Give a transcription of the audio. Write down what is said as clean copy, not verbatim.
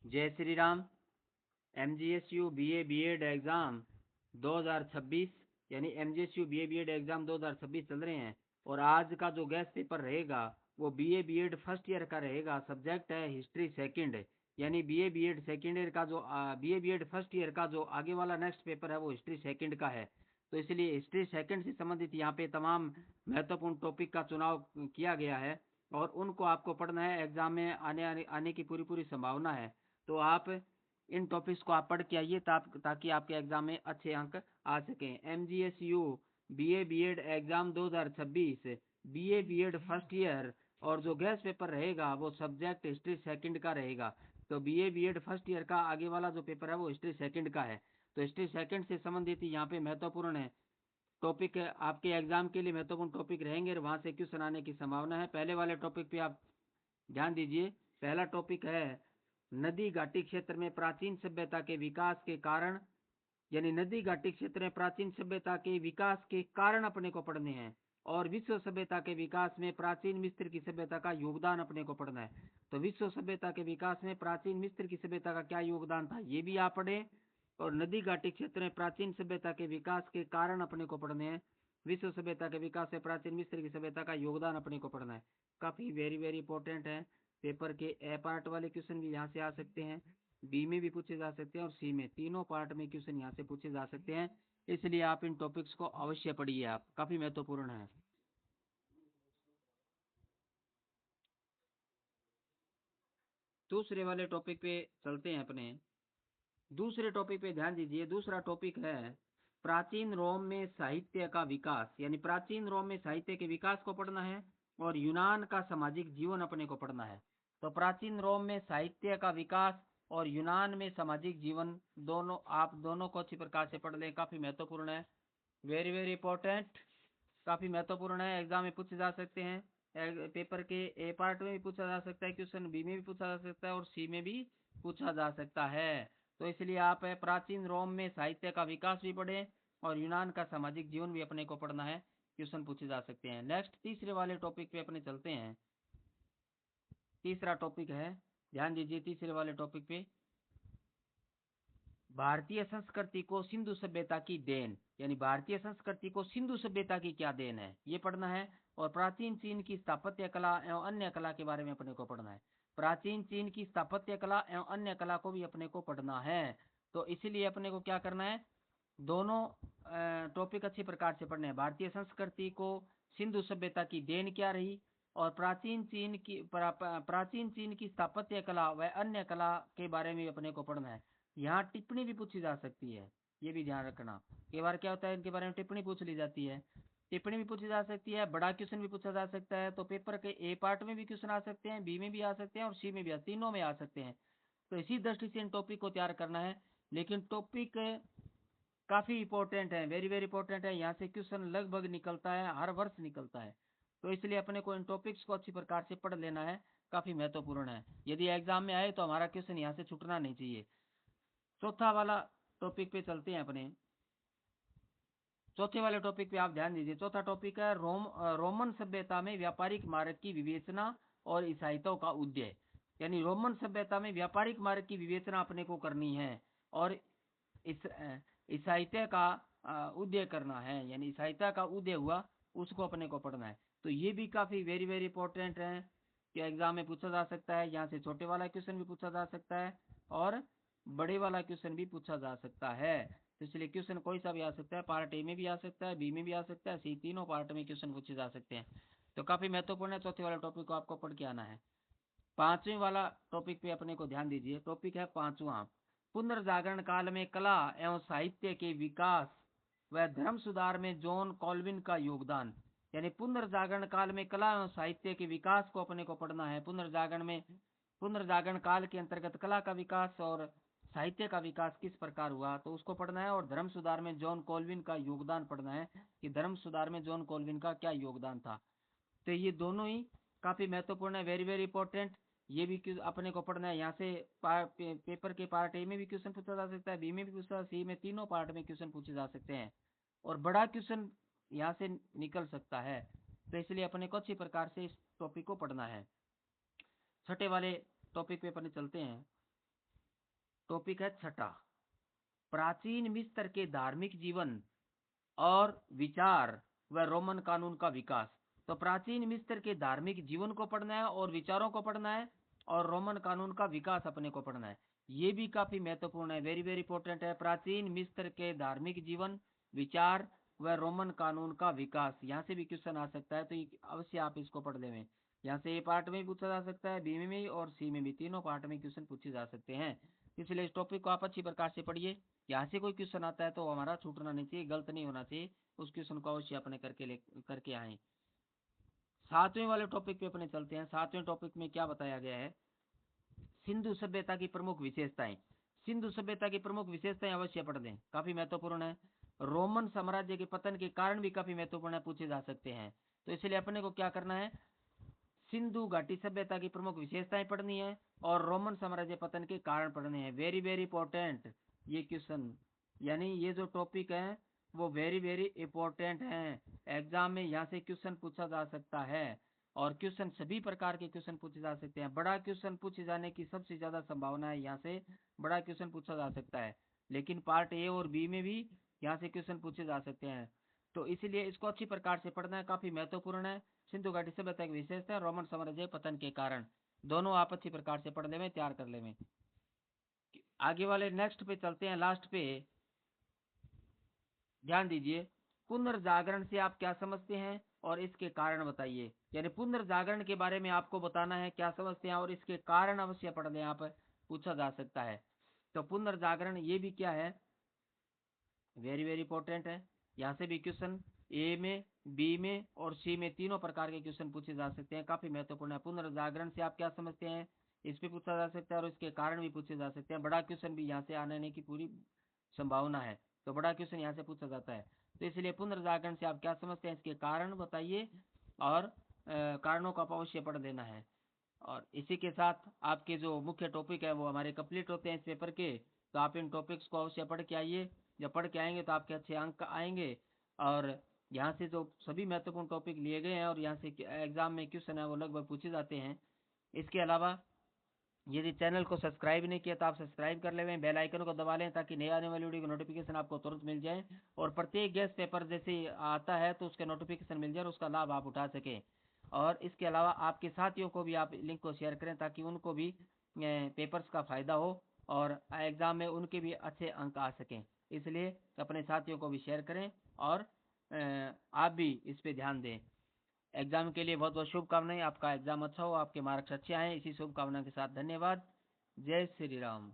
जय Shri Ram. MGSU BA BEd exam 2026 यानी MGSU BA BEd exam 2026 चल रहे हैं और आज का जो गेस्ट पेपर रहेगा वो BA BEd फर्स्ट ईयर का रहेगा। सब्जेक्ट है हिस्ट्री सेकंड, यानी BA BEd सेकंड ईयर का जो BA BEd फर्स्ट ईयर का जो आगे वाला नेक्स्ट पेपर है वो हिस्ट्री सेकंड का है। तो इसलिए हिस्ट्री सेकंड से संबंधित यहाँ पे तमाम महत्वपूर्ण टॉपिक का चुनाव किया गया है और उनको आपको पढ़ना है। एग्जाम में आने की पूरी संभावना है। तो आप इन टॉपिक्स को आप पढ़ के आइए ताकि आपके एग्जाम में अच्छे अंक आ सकें। MGSU BA BEd exam 2026 BA BEd first year और जो गेस्ट पेपर रहेगा वो सब्जेक्ट हिस्ट्री सेकंड का रहेगा। तो BA BEd फर्स्ट ईयर का आगे वाला जो पेपर है वो हिस्ट्री सेकंड का है। तो हिस्ट्री सेकंड से संबंधित यहाँ पे महत्वपूर्ण है टॉपिक आपके एग्जाम के लिए महत्वपूर्ण टॉपिक रहेंगे और वहां से क्वेश्चन आने की संभावना है। पहले वाले टॉपिक पे आप ध्यान दीजिए। पहला टॉपिक है नदी घाटी क्षेत्र में प्राचीन सभ्यता के विकास के कारण, यानी नदी घाटी क्षेत्र में प्राचीन सभ्यता के विकास के कारण अपने को पढ़ने हैं और विश्व सभ्यता के विकास में प्राचीन मिस्र की सभ्यता का योगदान अपने को पढ़ना है। तो विश्व सभ्यता के विकास में प्राचीन मिस्र की सभ्यता का क्या योगदान था ये भी आप पढ़े और नदी घाटी क्षेत्र में प्राचीन सभ्यता के विकास के कारण अपने को पढ़ने हैं। विश्व सभ्यता के विकास में प्राचीन मिस्र की सभ्यता का योगदान अपने को पढ़ना है। काफी वेरी इंपॉर्टेंट है। पेपर के ए पार्ट वाले क्वेश्चन भी यहाँ से आ सकते हैं, बी में भी पूछे जा सकते हैं और सी में, तीनों पार्ट में क्वेश्चन यहाँ से पूछे जा सकते हैं। इसलिए आप इन टॉपिक्स को अवश्य पढ़िए, आप काफी महत्वपूर्ण है। दूसरे वाले टॉपिक पे चलते हैं अपने। दूसरे टॉपिक पे ध्यान दीजिए। दूसरा टॉपिक है प्राचीन रोम में साहित्य का विकास, यानी प्राचीन रोम में साहित्य के विकास को पढ़ना है और यूनान का सामाजिक जीवन अपने को पढ़ना है। तो प्राचीन रोम में साहित्य का विकास और यूनान में सामाजिक जीवन दोनों आप दोनों को अच्छी प्रकार से पढ़ लें, काफी महत्वपूर्ण है। वेरी इंपॉर्टेंट, काफी महत्वपूर्ण है। एग्जाम में पूछे जा सकते हैं। पेपर के ए पार्ट में भी पूछा जा सकता है क्वेश्चन, बी में भी पूछा जा सकता है और सी में भी पूछा जा सकता है। तो इसलिए आप प्राचीन रोम में साहित्य का विकास भी पढ़ें और यूनान का सामाजिक जीवन भी अपने को पढ़ना है, क्वेश्चन पूछे जा सकते हैं। नेक्स्ट तीसरे वाले टॉपिक पे अपने चलते हैं। तीसरा टॉपिक है, ध्यान दीजिए तीसरे वाले टॉपिक पे, भारतीय संस्कृति को सिंधु सभ्यता की देन, यानी भारतीय संस्कृति को सिंधु सभ्यता की क्या देन है ये पढ़ना है और प्राचीन चीन की स्थापत्य कला एवं अन्य कला के बारे में अपने को पढ़ना है। प्राचीन चीन की स्थापत्य कला एवं अन्य कला को भी अपने को पढ़ना है। तो इसीलिए अपने को क्या करना है, दोनों टॉपिक अच्छी प्रकार से पढ़ने हैं। भारतीय संस्कृति को सिंधु सभ्यता की देन क्या रही और प्राचीन चीन की स्थापत्य कला व अन्य कला के बारे में अपने को पढ़ना है। यहाँ टिप्पणी भी पूछी जा सकती है, ये भी ध्यान रखना। कई बार क्या होता है इनके बारे में टिप्पणी पूछ ली जाती है, टिप्पणी भी पूछी जा सकती है, बड़ा क्वेश्चन भी पूछा जा सकता है। तो पेपर के ए पार्ट में भी क्वेश्चन आ सकते हैं, बी में भी आ सकते हैं और सी में भी तीनों में आ सकते हैं। तो इसी दृष्टि से इन टॉपिक को तैयार करना है। लेकिन टॉपिक काफी इंपॉर्टेंट है, वेरी इंपॉर्टेंट है। यहाँ से क्वेश्चन लगभग निकलता है, हर वर्ष निकलता है। तो इसलिए अपने को इन टॉपिक्स को अच्छी प्रकार से पढ़ लेना है, काफी महत्वपूर्ण है। यदि एग्जाम में आए तो हमारा क्वेश्चन यहाँ से छूटना नहीं चाहिए। चौथा वाला टॉपिक पे चलते हैं अपने। चौथे वाले टॉपिक पे आप ध्यान दीजिए। चौथा टॉपिक है रोमन सभ्यता में व्यापारिक मार्ग की विवेचना और ईसाइयों का उदय, यानी रोमन सभ्यता में व्यापारिक मार्ग की विवेचना अपने को करनी है और ईसाइत्य का उदय करना है, यानी ईसाइयता का उदय हुआ उसको अपने को पढ़ना है। तो ये भी काफी वेरी इंपॉर्टेंट है कि एग्जाम में पूछा जा सकता है। यहाँ से छोटे वाला क्वेश्चन भी पूछा जा सकता है और बड़े वाला क्वेश्चन भी पूछा जा सकता है। तो इसलिए क्वेश्चन कोई सा भी आ सकता है, पार्ट ए में भी आ सकता है, बी में भी आ सकता है, सी, तीनों पार्ट में क्वेश्चन पूछे जा सकते हैं। तो काफी महत्वपूर्ण है। चौथे वाला टॉपिक को आपको पढ़ के आना है। पांचवें वाला टॉपिक पे अपने को ध्यान दीजिए। टॉपिक है पांचवा, पुनर्जागरण काल में कला एवं साहित्य के विकास व धर्म सुधार में जॉन कॉल्विन का योगदान, यानी पुनर्जागरण काल में कला एवं साहित्य के विकास को अपने को पढ़ना है। पुनर्जागरण काल के अंतर्गत कला का विकास और साहित्य का विकास किस प्रकार हुआ तो उसको पढ़ना है और धर्म सुधार में जॉन कॉल्विन का योगदान पढ़ना है कि धर्म सुधार में जॉन कॉल्विन का क्या योगदान था। तो ये दोनों ही काफी महत्वपूर्ण है, वेरी इंपॉर्टेंट। ये भी अपने को पढ़ना है। यहाँ से पेपर के पार्ट ए में भी क्वेश्चन पूछा जा सकता है, बी में भी पूछा, सी में, तीनों पार्ट में क्वेश्चन पूछे जा सकते हैं और बड़ा क्वेश्चन यहाँ से निकल सकता है। तो इसलिए अपने को अच्छी प्रकार से इस टॉपिक को पढ़ना है। छठे वाले टॉपिक पे अपने चलते हैं। टॉपिक है छठा, प्राचीन मिस्र के धार्मिक जीवन और विचार व रोमन कानून का विकास। तो प्राचीन मिस्र के धार्मिक जीवन को पढ़ना है और विचारों को पढ़ना है और रोमन कानून का विकास अपने को पढ़ना है। ये भी काफी महत्वपूर्ण है, वेरी वेरी इंपॉर्टेंट है। प्राचीन मिस्र के धार्मिक जीवन, विचार व रोमन कानून का विकास, यहाँ से भी क्वेश्चन आ सकता है, तो अवश्य आप इसको पढ़ लेंगे। यहाँ से ए पार्ट में पूछा जा सकता है, बी में भी और सी में भी, तीनों पार्ट में क्वेश्चन पूछे जा सकते हैं। इसलिए इस टॉपिक को आप अच्छी प्रकार से पढ़िए। यहाँ से कोई क्वेश्चन आता है तो हमारा छूटना नहीं चाहिए, गलत नहीं होना चाहिए, उस क्वेश्चन को अवश्य अपने करके आए। सातवें वाले टॉपिक पे अपने चलते हैं। सातवें टॉपिक में क्या बताया गया है, सिंधु सभ्यता की प्रमुख विशेषताएं। सिंधु सभ्यता की प्रमुख विशेषताएं अवश्य पढ़ दें, काफी महत्वपूर्ण है। रोमन साम्राज्य के पतन के कारण भी काफी महत्वपूर्ण है, पूछे जा सकते हैं। तो इसलिए अपने को क्या करना है, सिंधु घाटी सभ्यता की प्रमुख विशेषताएं पढ़नी है और रोमन साम्राज्य पतन के कारण पढ़ने हैं। वेरी वेरी इंपॉर्टेंट ये क्वेश्चन, यानी ये जो टॉपिक है वो वेरी वेरी इंपॉर्टेंट है। एग्जाम में यहाँ से क्वेश्चन पूछा जा सकता है और क्वेश्चन सभी प्रकार के क्वेश्चन पूछे जा सकते हैं। बड़ा क्वेश्चन पूछे जाने की सबसे ज्यादा संभावना है, यहाँ से बड़ा क्वेश्चन पूछा जा सकता है, लेकिन पार्ट ए और बी में भी यहाँ से क्वेश्चन पूछे जा सकते हैं। तो इसलिए इसको अच्छी प्रकार से पढ़ना है, काफी महत्वपूर्ण है। सिंधु घाटी सभ्यता की विशेषता, रोमन साम्राज्य पतन के कारण, दोनों आप अच्छी प्रकार से पढ़ ले, तैयार कर ले। आगे वाले नेक्स्ट पे चलते हैं, लास्ट पे ध्यान दीजिए। पुनर्जागरण से आप क्या समझते हैं और इसके कारण बताइए। यानी पुनर्जागरण के बारे में आपको बताना है क्या समझते हैं और इसके कारण अवश्य पढ़ लें, आप पूछा जा सकता है। तो पुनर्जागरण ये भी क्या है, वेरी वेरी इंपॉर्टेंट है। यहाँ से भी क्वेश्चन ए में, बी में और सी में तीनों प्रकार के क्वेश्चन पूछे जा सकते हैं, काफी महत्वपूर्ण है। पुनर्जागरण से आप क्या समझते हैं, इस पे पूछा जा सकता है और इसके कारण भी पूछे जा सकते हैं। बड़ा क्वेश्चन भी यहाँ से आने की पूरी संभावना है, तो बड़ा क्वेश्चन यहाँ से पूछा जाता है। तो इसलिए पुनर्जागरण से आप क्या समझते हैं, इसके कारण बताइए और कारणों का अवश्य पढ़ देना है। और इसी के साथ आपके जो मुख्य टॉपिक है वो हमारे कंप्लीट होते हैं इस पेपर के। तो आप इन टॉपिक्स को अवश्य पढ़ के आइए, जब पढ़ के आएंगे तो आपके अच्छे अंक आएंगे। और यहाँ से जो सभी महत्वपूर्ण टॉपिक लिए गए हैं और यहाँ से एग्जाम में क्वेश्चन है वो लगभग पूछे जाते हैं। इसके अलावा यदि चैनल को सब्सक्राइब नहीं किया तो आप सब्सक्राइब कर लें, बेल आइकन को दबा लें ताकि नए आने वाली वीडियो की नोटिफिकेशन आपको तुरंत मिल जाए और प्रत्येक गेस्ट पेपर जैसे आता है तो उसके नोटिफिकेशन मिल जाए और उसका लाभ आप उठा सकें। और इसके अलावा आपके साथियों को भी आप लिंक को शेयर करें ताकि उनको भी पेपर्स का फायदा हो और एग्जाम में उनके भी अच्छे अंक आ सकें। इसलिए अपने साथियों को भी शेयर करें और आप भी इस पे ध्यान दें। एग्जाम के लिए बहुत बहुत शुभकामनाएं, आपका एग्जाम अच्छा हो, आपके मार्क्स अच्छे आए, इसी शुभकामना के साथ धन्यवाद। जय श्री राम।